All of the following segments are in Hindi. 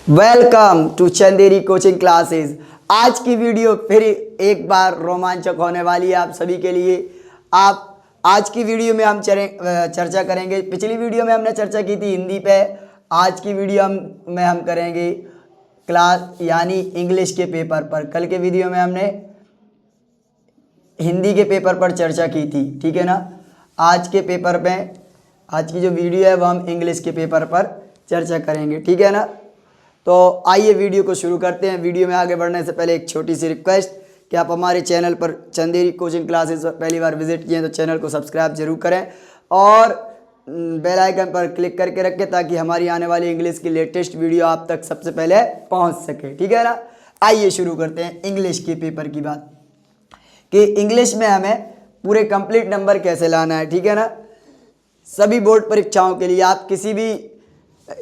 Welcome to Chanderi coaching classes. आज की वीडियो फिर एक बार रोमांचक होने वाली है आप सभी के लिए। आप आज की वीडियो में हम चर्चा करेंगे। पिछली वीडियो में हमने चर्चा की थी हिंदी पे। आज की वीडियो में हम करेंगे क्लास यानी इंग्लिश के पेपर पर। कल के वीडियो में हमने हिंदी के पेपर पर चर्चा की थी, ठीक है ना। आज के पेपर पे आज की जो वीडियो है वो हम इंग्लिश के पेपर पर चर्चा करेंगे, ठीक है ना। तो आइए वीडियो को शुरू करते हैं। वीडियो में आगे बढ़ने से पहले एक छोटी सी रिक्वेस्ट कि आप हमारे चैनल पर चंदेरी कोचिंग क्लासेस पहली बार विजिट किए तो चैनल को सब्सक्राइब जरूर करें और बेल आइकन पर क्लिक करके रखें ताकि हमारी आने वाली इंग्लिश की लेटेस्ट वीडियो आप तक सबसे पहले पहुंच सके, ठीक है ना। आइए शुरू करते हैं इंग्लिश के पेपर की बात कि इंग्लिश में हमें पूरे कंप्लीट नंबर कैसे लाना है, ठीक है ना। सभी बोर्ड परीक्षाओं के लिए आप किसी भी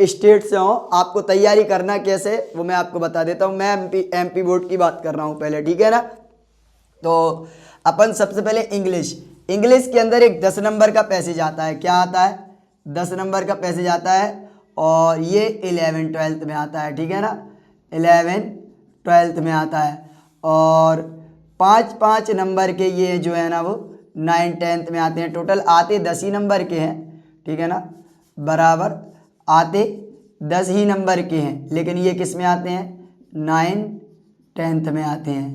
स्टेट से हो, आपको तैयारी करना कैसे वो मैं आपको बता देता हूँ। मैं एमपी बोर्ड की बात कर रहा हूँ पहले, ठीक है ना। तो अपन सबसे पहले इंग्लिश के अंदर एक 10 नंबर का पैसेज आता है। क्या आता है? 10 नंबर का पैसेज आता है और ये 11th-12th में आता है, ठीक है ना। 11th-12th में आता है और 5-5 नंबर के ये जो है ना वो 9th-10th में आते हैं। टोटल आते 10 ही नंबर के हैं, ठीक है ना। बराबर आते 10 ही नंबर के हैं, लेकिन ये किस में आते हैं? 9th-10th में आते हैं,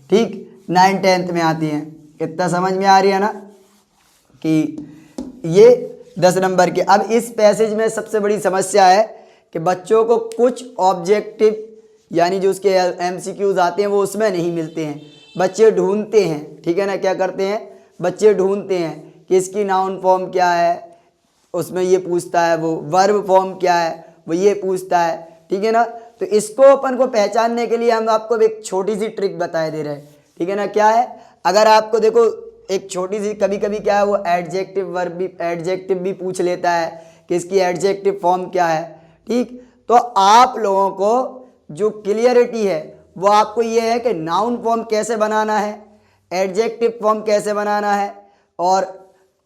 ठीक। 9th-10th में आती हैं। इतना समझ में आ रही है ना कि ये 10 नंबर के। अब इस पैसेज में सबसे बड़ी समस्या है कि बच्चों को कुछ ऑब्जेक्टिव यानी जो उसके एमसीक्यूज आते हैं वो उसमें नहीं मिलते हैं। बच्चे ढूंढते हैं, ठीक है ना। क्या करते हैं? बच्चे ढूंढते हैं कि इसकी नाउन फॉर्म क्या है, उसमें ये पूछता है। वो वर्ब फॉर्म क्या है, वो ये पूछता है, ठीक है ना। तो इसको अपन को पहचानने के लिए हम आपको एक छोटी सी ट्रिक बताए दे रहे हैं, ठीक है ना। क्या है? अगर आपको देखो एक छोटी सी, कभी कभी क्या है वो एडजेक्टिव भी पूछ लेता है कि इसकी एडजेक्टिव फॉर्म क्या है, ठीक। तो आप लोगों को जो क्लियरिटी है वो आपको ये है कि नाउन फॉर्म कैसे बनाना है, एडजेक्टिव फॉर्म कैसे बनाना है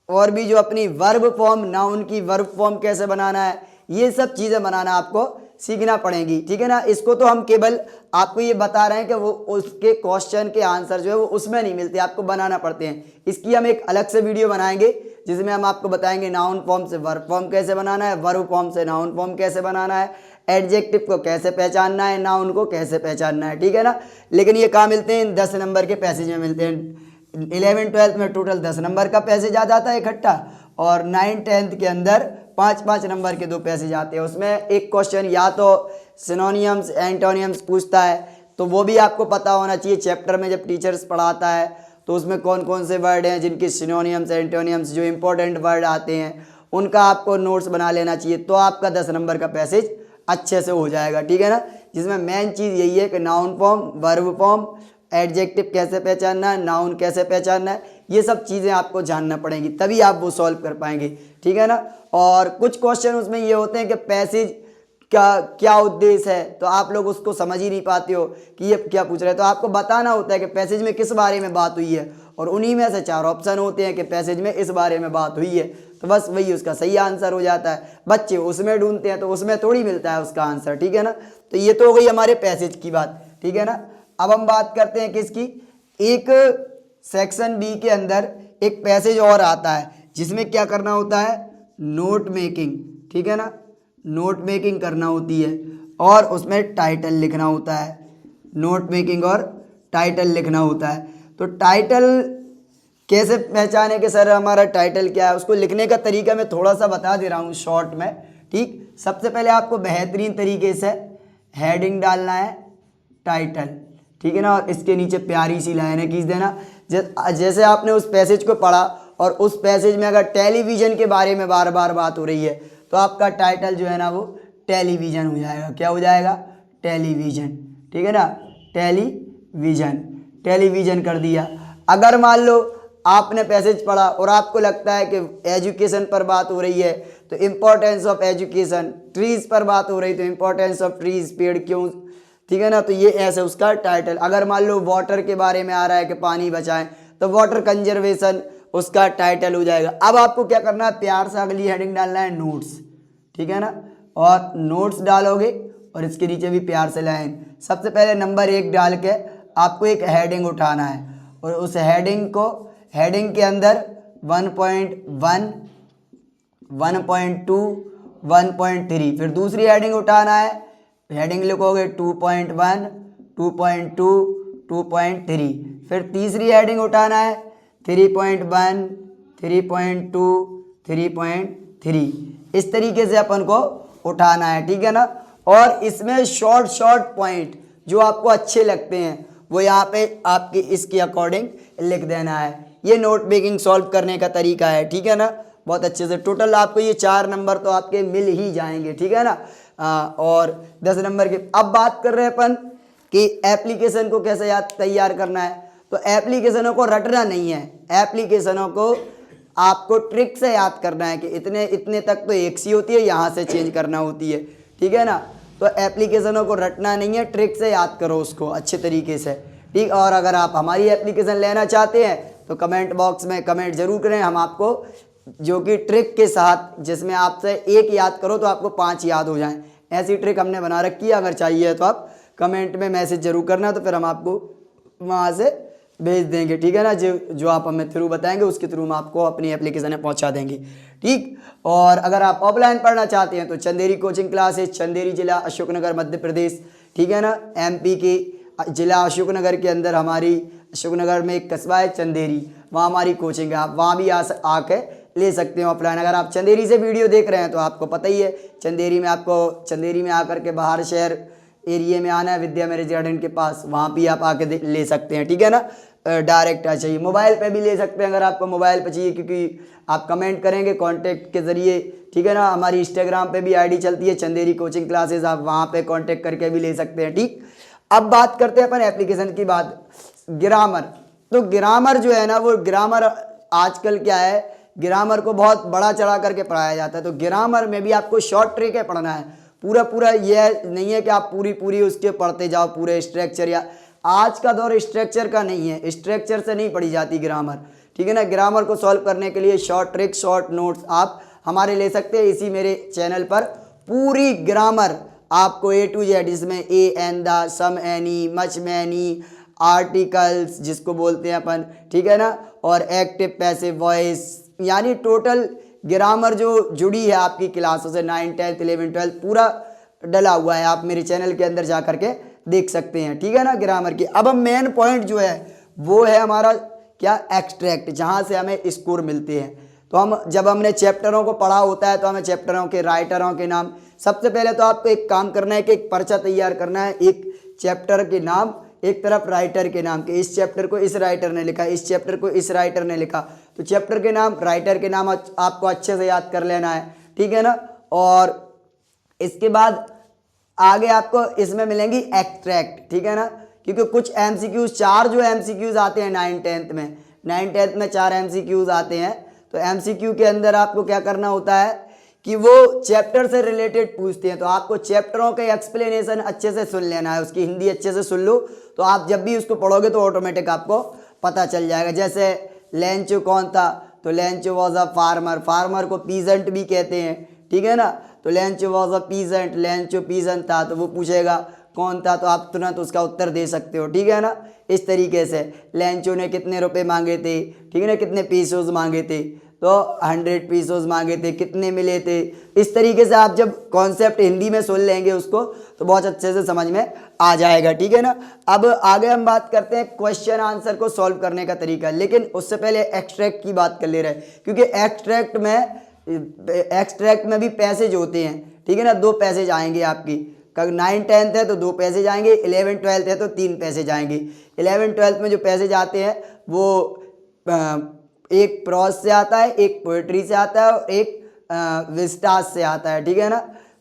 और भी जो अपनी वर्ब फॉर्म, नाउन की वर्ब फॉर्म कैसे बनाना है, ये सब चीज़ें बनाना आपको सीखना पड़ेंगी, ठीक है ना। इसको तो हम केवल आपको ये बता रहे हैं कि वो उसके क्वेश्चन के आंसर जो है वो उसमें नहीं मिलते, आपको बनाना पड़ते हैं। इसकी हम एक अलग से वीडियो बनाएंगे जिसमें हम आपको बताएंगे नाउन फॉर्म से वर्ब फॉर्म कैसे बनाना है, वर्ब फॉर्म से नाउन फॉर्म कैसे बनाना है, एडजेक्टिव को कैसे पहचानना है, नाउन को कैसे पहचानना है, ठीक है ना। लेकिन ये कहाँ मिलते हैं? 10 नंबर के पैसेज में मिलते हैं। 11th-12th में टोटल 10 नंबर का पैसेज आ जाता है इकट्ठा और 9th-10th के अंदर 5-5 नंबर के 2 पैसेज आते हैं। उसमें एक क्वेश्चन या तो सिनोनियम्स एंटोनियम्स पूछता है, तो वो भी आपको पता होना चाहिए। चैप्टर में जब टीचर्स पढ़ाता है तो उसमें कौन कौन से वर्ड हैं जिनके सिनोनियम्स एंटोनियम्स जो इंपॉर्टेंट वर्ड आते हैं उनका आपको नोट्स बना लेना चाहिए। तो आपका 10 नंबर का पैसेज अच्छे से हो जाएगा, ठीक है ना। जिसमें मेन चीज़ यही है कि noun form, verb form, adjective कैसे पहचानना है, नाउन कैसे पहचानना है, ये सब चीज़ें आपको जानना पड़ेंगी, तभी आप वो सॉल्व कर पाएंगे, ठीक है ना। और कुछ क्वेश्चन उसमें ये होते हैं कि पैसेज का क्या उद्देश्य है, तो आप लोग उसको समझ ही नहीं पाते हो कि ये क्या पूछ रहे हैं। तो आपको बताना होता है कि पैसेज में किस बारे में बात हुई है और उन्हीं में से 4 ऑप्शन होते हैं कि पैसेज में इस बारे में बात हुई है, तो बस वही उसका सही आंसर हो जाता है। बच्चे उसमें ढूंढते हैं तो उसमें थोड़ी मिलता है उसका आंसर, ठीक है ना। तो ये तो हो गई हमारे पैसेज की बात, ठीक है ना। अब हम बात करते हैं किसकी? एक सेक्शन बी के अंदर एक पैसेज और आता है जिसमें क्या करना होता है? नोट मेकिंग, ठीक है ना। नोट मेकिंग करना होती है और उसमें टाइटल लिखना होता है। नोट मेकिंग और टाइटल लिखना होता है। तो टाइटल कैसे पहचाने कि सर हमारा टाइटल क्या है, उसको लिखने का तरीका मैं थोड़ा सा बता दे रहा हूँ शॉर्ट में, ठीक। सबसे पहले आपको बेहतरीन तरीके से हेडिंग डालना है टाइटल, ठीक है ना, और इसके नीचे प्यारी सी लाइनें खींच देना। जैसे आपने उस पैसेज को पढ़ा और उस पैसेज में अगर टेलीविज़न के बारे में बार बार बात हो रही है तो आपका टाइटल जो है ना वो टेलीविज़न हो जाएगा। क्या हो जाएगा? टेलीविज़न, ठीक है ना। टेलीविज़न कर दिया। अगर मान लो आपने पैसेज पढ़ा और आपको लगता है कि एजुकेशन पर बात हो रही है तो इम्पोर्टेंस ऑफ एजुकेशन, ट्रीज़ पर बात हो रही तो इम्पोर्टेंस ऑफ ट्रीज़, पेड़ क्यों, ठीक है ना। तो ये ऐसे उसका टाइटल। अगर मान लो वाटर के बारे में आ रहा है कि पानी बचाएं तो वाटर कंजर्वेशन उसका टाइटल हो जाएगा। अब आपको क्या करना है? प्यार से अगली हेडिंग डालना है नोट्स, ठीक है ना। और नोट्स डालोगे और इसके नीचे भी प्यार से लाइन। सबसे पहले नंबर 1 डाल के आपको एक हेडिंग उठाना है और उस हेडिंग के अंदर 1.1, 1.2, 1.3, फिर दूसरी हेडिंग उठाना है, हेडिंग लिखोगे 2.1, 2.2, 2.3, फिर तीसरी हेडिंग उठाना है 3.1, 3.2, 3.3। इस तरीके से अपन को उठाना है, ठीक है ना। और इसमें शॉर्ट पॉइंट जो आपको अच्छे लगते हैं वो यहाँ पे आपकी इसके अकॉर्डिंग लिख देना है। ये नोट मेकिंग सॉल्व करने का तरीका है, ठीक है ना। बहुत अच्छे से टोटल आपको ये 4 नंबर तो आपके मिल ही जाएंगे, ठीक है ना। और 10 नंबर के अब बात कर रहे हैं अपन कि एप्लीकेशन को कैसे तैयार करना है। तो एप्लीकेशनों को रटना नहीं है, एप्लीकेशनों को आपको ट्रिक से याद करना है कि इतने तक तो एक सी होती है, यहाँ से चेंज करना होती है, ठीक है ना। तो एप्लीकेशनों को रटना नहीं है, ट्रिक से याद करो उसको अच्छे तरीके से, ठीक। और अगर आप हमारी एप्लीकेशन लेना चाहते हैं तो कमेंट बॉक्स में कमेंट जरूर करें, हम आपको जो कि ट्रिक के साथ जिसमें आपसे एक याद करो तो आपको 5 याद हो जाएं, ऐसी ट्रिक हमने बना रखी है। अगर चाहिए तो आप कमेंट में मैसेज जरूर करना, तो फिर हम आपको वहाँ से भेज देंगे, ठीक है ना। जो आप हमें थ्रू बताएंगे उसके थ्रू हम आपको अपनी एप्लीकेशन में पहुँचा देंगे, ठीक। और अगर आप ऑफलाइन पढ़ना चाहते हैं तो चंदेरी कोचिंग क्लासेस, चंदेरी जिला अशोकनगर मध्य प्रदेश, ठीक है ना। MP के जिला अशोकनगर के अंदर हमारी अशोकनगर में एक कस्बा है चंदेरी, वहाँ हमारी कोचिंग है, आप वहाँ भी आके ले सकते हो ऑफलाइन। अगर आप चंदेरी से वीडियो देख रहे हैं तो आपको पता ही है चंदेरी में आकर के बाहर शहर एरिया में आना है, विद्या मैरिज गार्डन के पास, वहाँ भी आप आके ले सकते हैं, ठीक है ना। डायरेक्ट चाहिए, मोबाइल पे भी ले सकते हैं अगर आपको मोबाइल पे चाहिए, क्योंकि आप कमेंट करेंगे कांटेक्ट के ज़रिए, ठीक है ना। हमारी इंस्टाग्राम पे भी आईडी चलती है चंदेरी कोचिंग क्लासेस, आप वहाँ पे कांटेक्ट करके भी ले सकते हैं, ठीक। अब बात करते हैं अपन एप्लीकेशन की बात, ग्रामर। तो ग्रामर जो है ना, वो ग्रामर आजकल क्या है, ग्रामर को बहुत बड़ा चढ़ा करके पढ़ाया जाता है। तो ग्रामर में भी आपको शॉर्ट ट्रिक है पढ़ना है, पूरा ये नहीं है कि आप पूरी उसके पढ़ते जाओ पूरे स्ट्रक्चर। या आज का दौर स्ट्रक्चर का नहीं है, स्ट्रक्चर से नहीं पढ़ी जाती ग्रामर, ठीक है ना। ग्रामर को सॉल्व करने के लिए शॉर्ट ट्रिक, शॉर्ट नोट्स आप हमारे ले सकते हैं। इसी मेरे चैनल पर पूरी ग्रामर आपको A to Z, जिसमें a an the, some any, much many, articles जिसको बोलते हैं अपन, ठीक है ना, और एक्टिव पैसिव वॉइस, यानी टोटल ग्रामर जो जुड़ी है आपकी क्लासों से 9, 10, 11, 12 पूरा डला हुआ है, आप मेरे चैनल के अंदर जा करके देख सकते हैं, ठीक है ना, ग्रामर की। अब हम मेन पॉइंट जो है वो है हमारा क्या, एक्सट्रैक्ट, जहाँ से हमें स्कोर मिलते हैं। तो हम जब हमने चैप्टरों को पढ़ा होता है तो हमें चैप्टरों के राइटरों के नाम, सबसे पहले तो आपको एक काम करना है कि एक पर्चा तैयार करना है, एक चैप्टर के नाम, एक तरफ राइटर के नाम के, इस चैप्टर को इस राइटर ने लिखा, इस चैप्टर को इस राइटर ने लिखा। तो चैप्टर के नाम, राइटर के नाम आपको अच्छे से याद कर लेना है, ठीक है ना। और इसके बाद आगे आपको इसमें मिलेंगी एक्सट्रैक्ट, ठीक है ना, क्योंकि कुछ MCQs, 4 जो MCQs आते हैं 9, 10th में, 9, 10th में 4 MCQs आते हैं। तो MCQ के अंदर आपको क्या करना होता है कि वो चैप्टर से रिलेटेड पूछते हैं, तो आपको चैप्टरों के एक्सप्लेनेशन अच्छे से सुन लेना है, उसकी हिंदी अच्छे से सुन लो, तो आप जब भी उसको पढ़ोगे तो ऑटोमेटिक आपको पता चल जाएगा। जैसे लेंचो कौन था, तो Lencho was a farmer, farmer को पीजेंट भी कहते हैं, ठीक है ना। तो Lencho was a peasant, Lencho peasant था, तो वो पूछेगा कौन था, तो आप तुरंत उसका उत्तर दे सकते हो, ठीक है ना। इस तरीके से लेंचो ने कितने रुपए मांगे थे, ठीक है ना, कितने पीसोज मांगे थे, तो 100 पीसोज मांगे थे, कितने मिले थे। इस तरीके से आप जब कॉन्सेप्ट हिंदी में सुन लेंगे उसको तो बहुत अच्छे से समझ में आ जाएगा, ठीक है ना। अब आगे हम बात करते हैं क्वेश्चन आंसर को सॉल्व करने का तरीका, लेकिन उससे पहले एक्सट्रैक्ट की बात कर ले रहे हैं, क्योंकि एक्सट्रैक्ट में भी पैसेज होते हैं, ठीक है ना। 2 पैसेज आएंगे आपकी, 9, 10th है तो 2 पैसेज आएंगे, 11, 12th है तो 3 पैसेज आएंगे। 11, 12th में जो पैसेज आते हैं वो एक प्रोज से आता है, एक पोएट्री से आता है और एक विस्टास से आता है, ठीक है ना।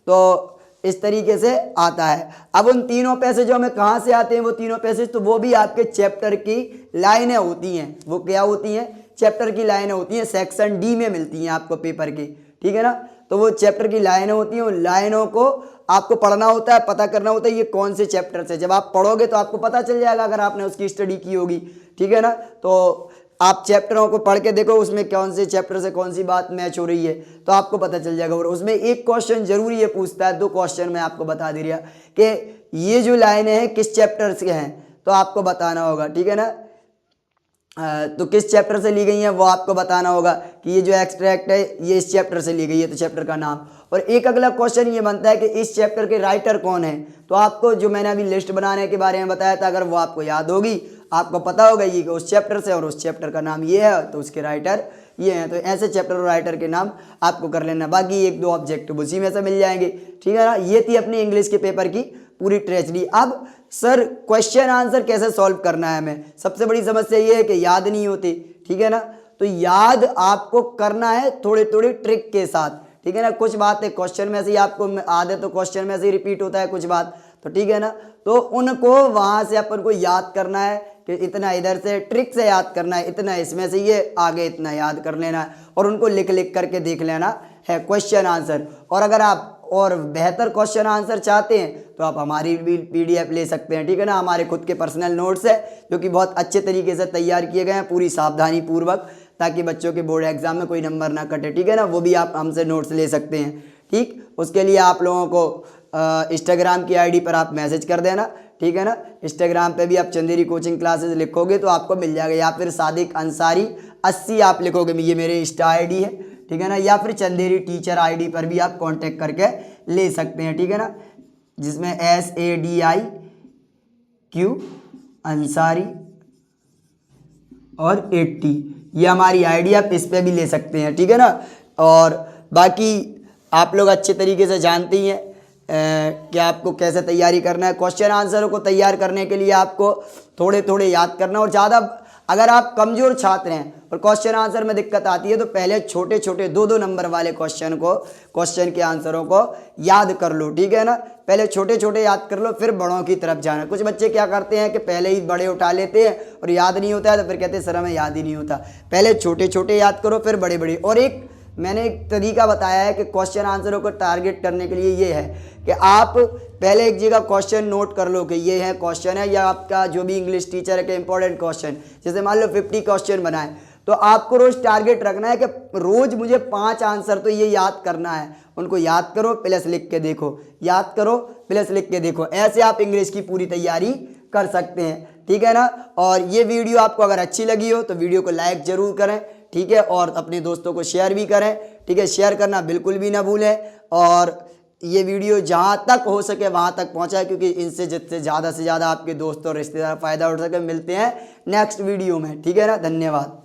तो इस तरीके से आता है। अब उन तीनों पैसेजों में कहाँ से आते हैं वो तीनों पैसेज, तो वो भी आपके चैप्टर की लाइनें होती हैं। वो क्या होती हैं, चैप्टर की लाइनें होती हैं, सेक्शन D में मिलती हैं आपको पेपर की, ठीक है ना। तो वो चैप्टर की लाइनें होती हैं, उन लाइनों को आपको पढ़ना होता है, पता करना होता है ये कौन से चैप्टर से। जब आप पढ़ोगे तो आपको पता चल जाएगा अगर आपने उसकी स्टडी की होगी, ठीक है ना। तो आप चैप्टरों को पढ़ के देखो, उसमें कौन से चैप्टर से कौन सी बात मैच हो रही है, तो आपको पता चल जाएगा। और उसमें एक क्वेश्चन जरूर ये पूछता है, 2 क्वेश्चन मैं आपको बता दे रहा कि ये जो लाइनें हैं किस चैप्टर से हैं, तो आपको बताना होगा, ठीक है ना। तो किस चैप्टर से ली गई है वो आपको बताना होगा कि ये जो एक्सट्रैक्ट है ये इस चैप्टर से ली गई है, तो चैप्टर का नाम। और एक अगला क्वेश्चन ये बनता है कि इस चैप्टर के राइटर कौन है, तो आपको जो मैंने अभी लिस्ट बनाने के बारे में बताया था, अगर वो आपको याद होगी, आपको पता होगा ये कि उस चैप्टर से और उस चैप्टर का नाम ये है, तो उसके राइटर ये हैं। तो ऐसे चैप्टर और राइटर के नाम आपको कर लेना, बाकी 1-2 ऑब्जेक्टिव उसी में से मिल जाएंगे, ठीक है ना। ये थी अपनी इंग्लिश के पेपर की पूरी ट्रेजेडी। अब सर क्वेश्चन आंसर कैसे सॉल्व करना है हमें, सबसे बड़ी समस्या ये है कि याद नहीं होती, ठीक है ना। तो याद आपको करना है थोड़ी थोड़ी ट्रिक के साथ, ठीक है ना। कुछ बातें क्वेश्चन में से ही आपको आदत, तो क्वेश्चन में से ही रिपीट होता है कुछ बात, तो ठीक है ना। तो उनको वहां से अपन को याद करना है कि इतना इधर से ट्रिक से याद करना है, इतना इसमें से ये आगे इतना याद कर लेना है, और उनको लिख लिख करके देख लेना है क्वेश्चन आंसर। और अगर आप और बेहतर क्वेश्चन आंसर चाहते हैं तो आप हमारी भी PDF ले सकते हैं, ठीक है ना। हमारे खुद के पर्सनल नोट्स है जो कि बहुत अच्छे तरीके से तैयार किए गए हैं, पूरी सावधानी पूर्वक, ताकि बच्चों के बोर्ड एग्जाम में कोई नंबर ना कटे, ठीक है ना। वो भी आप हमसे नोट्स ले सकते हैं, ठीक। उसके लिए आप लोगों को इंस्टाग्राम की ID पर आप मैसेज कर देना, ठीक है ना। इंस्टाग्राम पे भी आप चंदेरी कोचिंग क्लासेस लिखोगे तो आपको मिल जाएगा, या फिर सादिक अंसारी 80 आप लिखोगे, ये मेरे इंस्टा ID है, ठीक है ना। या फिर चंदेरी टीचर ID पर भी आप कांटेक्ट करके ले सकते हैं, ठीक है ना, जिसमें SADIQ अंसारी और 80 ये हमारी ID, आप इस पे भी ले सकते हैं, ठीक है ना। और बाकी आप लोग अच्छे तरीके से जानते ही हैं कि आपको कैसे तैयारी करना है। क्वेश्चन आंसरों को तैयार करने के लिए आपको थोड़े थोड़े याद करना, और ज़्यादा अगर आप कमज़ोर छात्र हैं और क्वेश्चन आंसर में दिक्कत आती है तो पहले छोटे छोटे 2-2 नंबर वाले क्वेश्चन के आंसरों को याद कर लो, ठीक है ना। पहले छोटे छोटे याद कर लो, फिर बड़ों की तरफ जाना। कुछ बच्चे क्या करते हैं कि पहले ही बड़े उठा लेते हैं और याद नहीं होता है, तो फिर कहते हैं सर हमें याद ही नहीं होता। पहले छोटे छोटे याद करो, फिर बड़े बड़े। और मैंने एक तरीका बताया है कि क्वेश्चन आंसरों को टारगेट करने के लिए, ये है कि आप पहले एक जगह क्वेश्चन नोट कर लो कि ये है क्वेश्चन है, या आपका जो भी इंग्लिश टीचर है कि इंपॉर्टेंट क्वेश्चन, जैसे मान लो 50 क्वेश्चन बनाए, तो आपको रोज टारगेट रखना है कि रोज मुझे 5 आंसर तो ये याद करना है। उनको याद करो प्लस लिख के देखो, याद करो प्लस लिख के देखो, ऐसे आप इंग्लिश की पूरी तैयारी कर सकते हैं, ठीक है ना। और ये वीडियो आपको अगर अच्छी लगी हो तो वीडियो को लाइक जरूर करें, ठीक है, और अपने दोस्तों को शेयर भी करें, ठीक है। शेयर करना बिल्कुल भी ना भूलें, और ये वीडियो जहाँ तक हो सके वहाँ तक पहुँचाए, क्योंकि इनसे जितने ज़्यादा से ज़्यादा आपके दोस्त और रिश्तेदार फ़ायदा उठा सके। मिलते हैं नेक्स्ट वीडियो में, ठीक है ना। धन्यवाद।